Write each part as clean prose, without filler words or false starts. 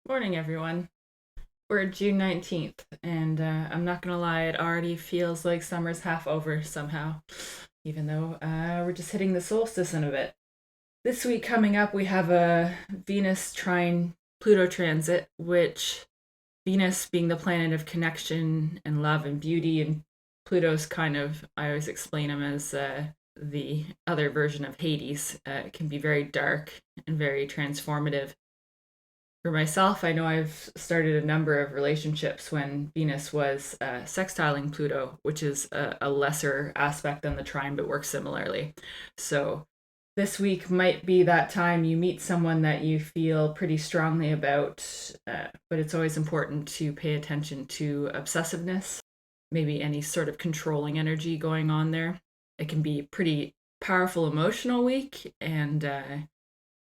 Morning, everyone. We're June 19th, and I'm not gonna lie, it already feels like summer's half over somehow, even though we're just hitting the solstice in a bit. This week coming up, we have a Venus trine Pluto transit, which Venus being the planet of connection and love and beauty, and Pluto's kind of, I always explain him as the other version of Hades. It can be very dark and very transformative. For myself, I know I've started a number of relationships when Venus was sextiling Pluto, which is a lesser aspect than the trine, but works similarly. So this week might be that time you meet someone that you feel pretty strongly about, but it's always important to pay attention to obsessiveness, maybe any sort of controlling energy going on there. It can be pretty powerful emotional week, and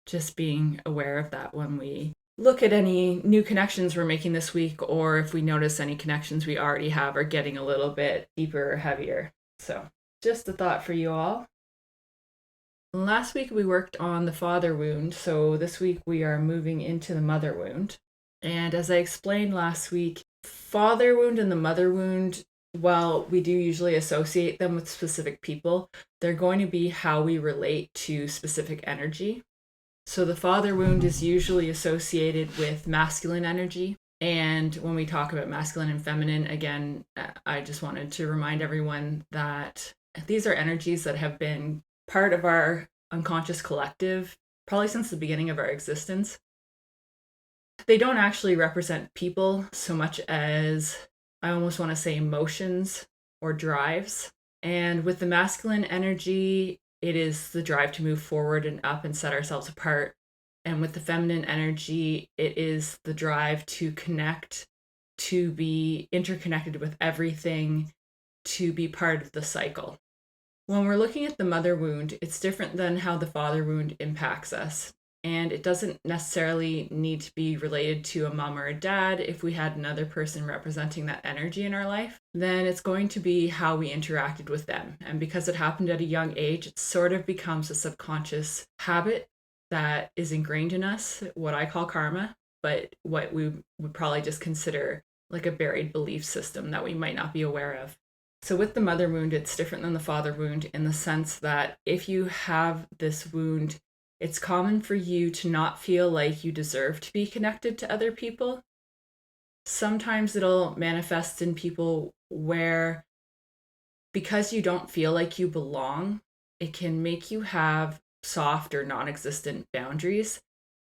just being aware of that when we look at any new connections we're making this week, or if we notice any connections we already have are getting a little bit deeper or heavier. So, just a thought for you all. Last week we worked on the father wound, so this week we are moving into the mother wound. And as I explained last week, father wound and the mother wound, while we do usually associate them with specific people, they're going to be how we relate to specific energy. So the father wound is usually associated with masculine energy. And when we talk about masculine and feminine, again, I just wanted to remind everyone that these are energies that have been part of our unconscious collective probably since the beginning of our existence. They don't actually represent people so much as, I almost want to say, emotions or drives. And with the masculine energy, it is the drive to move forward and up and set ourselves apart. And with the feminine energy, it is the drive to connect, to be interconnected with everything, to be part of the cycle. When we're looking at the mother wound, it's different than how the father wound impacts us. And it doesn't necessarily need to be related to a mom or a dad. If we had another person representing that energy in our life, then it's going to be how we interacted with them. And because it happened at a young age, it sort of becomes a subconscious habit that is ingrained in us, what I call karma, but what we would probably just consider like a buried belief system that we might not be aware of. So, with the mother wound, it's different than the father wound in the sense that if you have this wound, it's common for you to not feel like you deserve to be connected to other people. Sometimes it'll manifest in people where, because you don't feel like you belong, it can make you have soft or non existent boundaries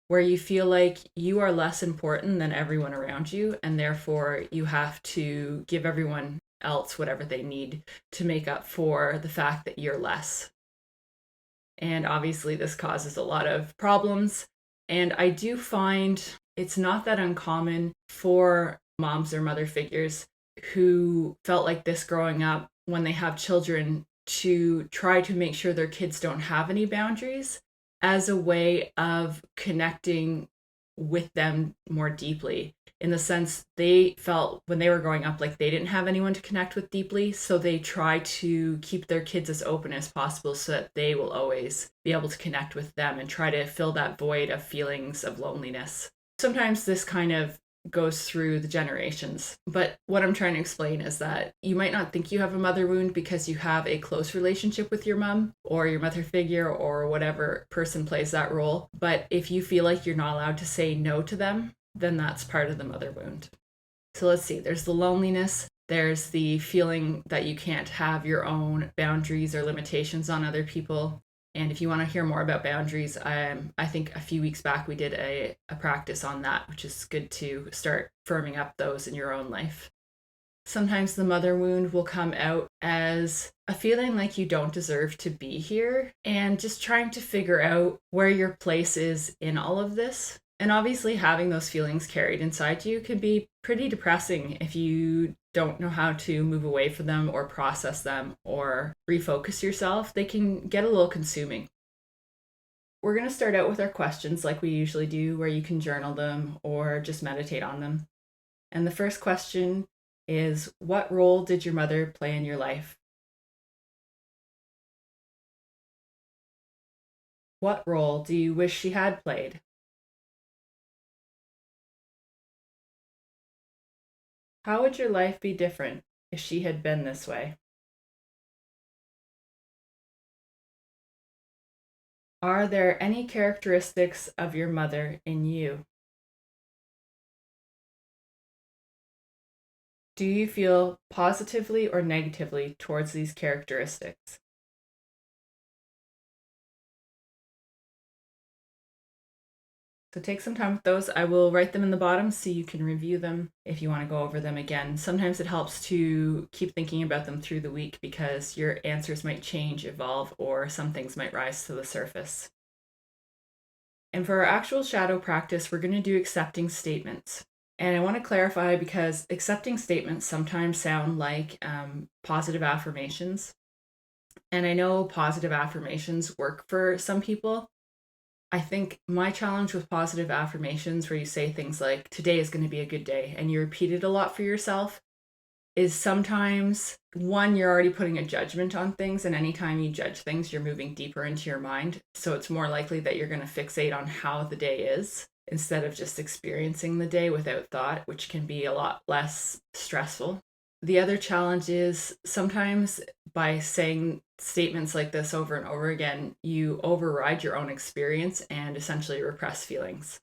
where you feel like you are less important than everyone around you, and therefore you have to give everyone else whatever they need to make up for the fact that you're less. And obviously, this causes a lot of problems. And I do find it's not that uncommon for moms or mother figures who felt like this growing up when they have children to try to make sure their kids don't have any boundaries as a way of connecting with them more deeply, in the sense they felt when they were growing up like they didn't have anyone to connect with deeply, so they try to keep their kids as open as possible so that they will always be able to connect with them and try to fill that void of feelings of loneliness. Sometimes this kind of goes through the generations. But what I'm trying to explain is that you might not think you have a mother wound because you have a close relationship with your mom or your mother figure or whatever person plays that role. But if you feel like you're not allowed to say no to them, then that's part of the mother wound. So let's see, there's the loneliness. There's the feeling that you can't have your own boundaries or limitations on other people. And if you want to hear more about boundaries, I think a few weeks back we did a practice on that, which is good to start firming up those in your own life. Sometimes the mother wound will come out as a feeling like you don't deserve to be here and just trying to figure out where your place is in all of this. And obviously, having those feelings carried inside you can be pretty depressing if you don't know how to move away from them or process them or refocus yourself. They can get a little consuming. We're going to start out with our questions like we usually do, where you can journal them or just meditate on them. And the first question is, what role did your mother play in your life? What role do you wish she had played? How would your life be different if she had been this way? Are there any characteristics of your mother in you? Do you feel positively or negatively towards these characteristics? So take some time with those. I will write them in the bottom so you can review them if you want to go over them again. Sometimes it helps to keep thinking about them through the week because your answers might change, evolve, or some things might rise to the surface. And for our actual shadow practice, we're going to do accepting statements. And I want to clarify because accepting statements sometimes sound like positive affirmations. And I know positive affirmations work for some people. I think my challenge with positive affirmations, where you say things like, today is going to be a good day, and you repeat it a lot for yourself, is sometimes one, you're already putting a judgment on things. And anytime you judge things, you're moving deeper into your mind. So it's more likely that you're going to fixate on how the day is instead of just experiencing the day without thought, which can be a lot less stressful. The other challenge is sometimes by saying statements like this over and over again, you override your own experience and essentially repress feelings.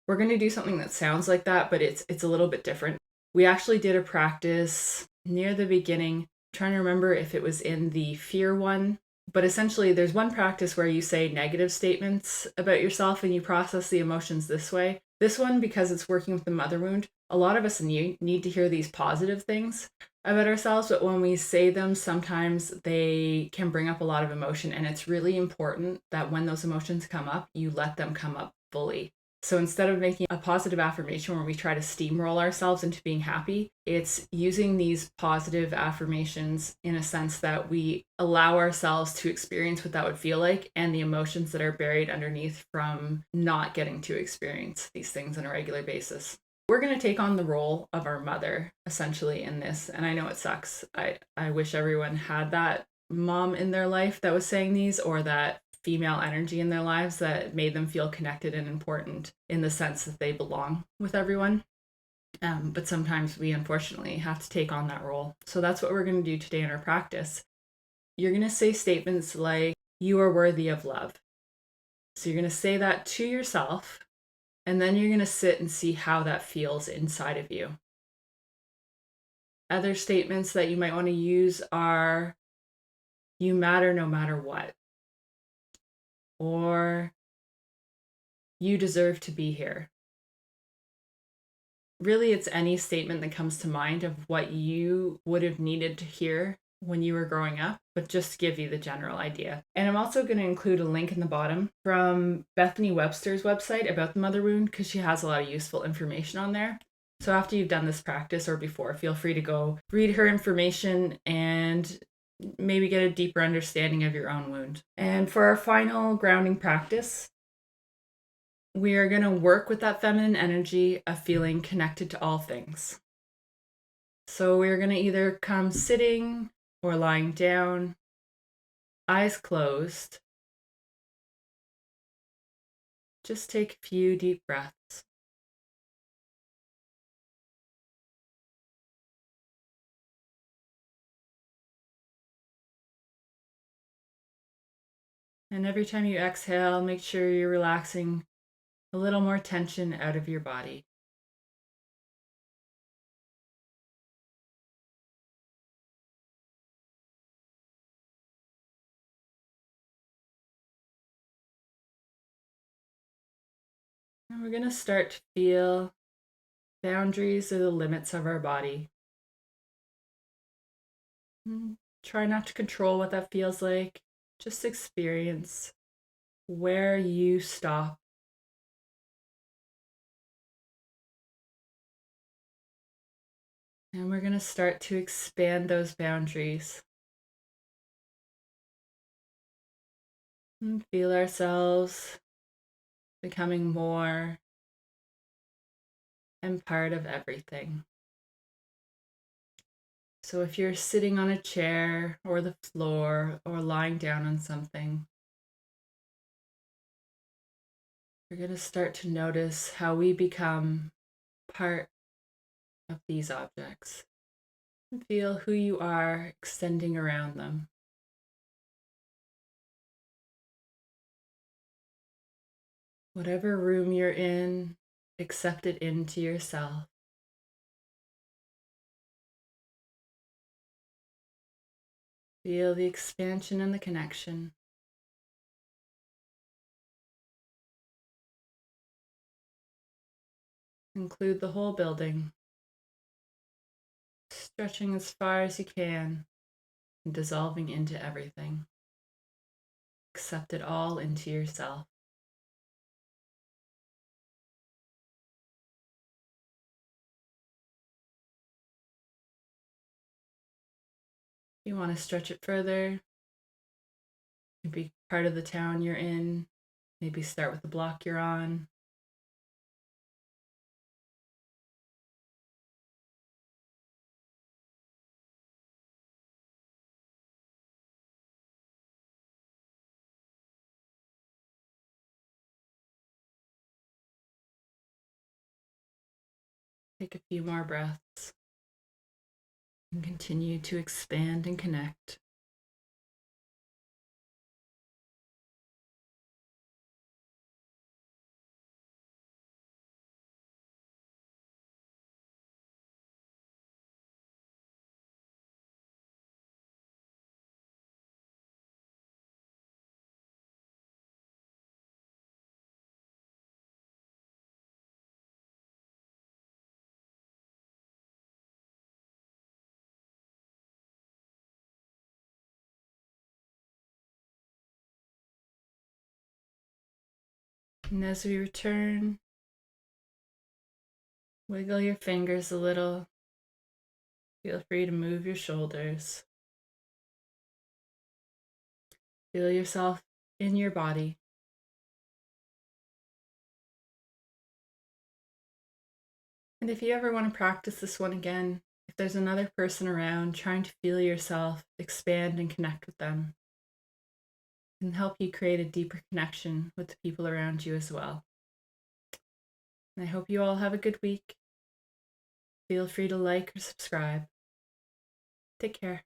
We're going to do something that sounds like that, but it's a little bit different. We actually did a practice near the beginning. I'm trying to remember if it was in the fear one, but essentially there's one practice where you say negative statements about yourself and you process the emotions this way. This one, because it's working with the mother wound, a lot of us need to hear these positive things about ourselves, but when we say them, sometimes they can bring up a lot of emotion, and it's really important that when those emotions come up, you let them come up fully. So instead of making a positive affirmation where we try to steamroll ourselves into being happy, it's using these positive affirmations in a sense that we allow ourselves to experience what that would feel like and the emotions that are buried underneath from not getting to experience these things on a regular basis. We're going to take on the role of our mother essentially in this. And I know it sucks. I wish everyone had that mom in their life that was saying these, or that female energy in their lives that made them feel connected and important in the sense that they belong with everyone. But sometimes we unfortunately have to take on that role. So that's what we're going to do today in our practice. You're going to say statements like, you are worthy of love. So you're going to say that to yourself, and then you're going to sit and see how that feels inside of you. Other statements that you might want to use are, you matter no matter what, or you deserve to be here. Really, it's any statement that comes to mind of what you would have needed to hear when you were growing up, but just to give you the general idea. And I'm also going to include a link in the bottom from Bethany Webster's website about the mother wound, because she has a lot of useful information on there. So after you've done this practice or before, feel free to go read her information and maybe get a deeper understanding of your own wound. And for our final grounding practice, we are going to work with that feminine energy of feeling connected to all things. So we're going to either come sitting or lying down, eyes closed. Just take a few deep breaths. And every time you exhale, make sure you're relaxing a little more tension out of your body. And we're going to start to feel boundaries or the limits of our body. Try not to control what that feels like. Just experience where you stop. And we're going to start to expand those boundaries. And feel ourselves becoming more and part of everything. So if you're sitting on a chair or the floor or lying down on something, we're going to start to notice how we become part of these objects. And feel who you are extending around them. Whatever room you're in, accept it into yourself. Feel the expansion and the connection. Include the whole building, stretching as far as you can and dissolving into everything. Accept it all into yourself. If you want to stretch it further, maybe part of the town you're in, maybe start with the block you're on. Take a few more breaths and continue to expand and connect. And as we return, wiggle your fingers a little. Feel free to move your shoulders. Feel yourself in your body. And if you ever want to practice this one again, if there's another person around, trying to feel yourself expand and connect with them can help you create a deeper connection with the people around you as well. And I hope you all have a good week. Feel free to like or subscribe. Take care.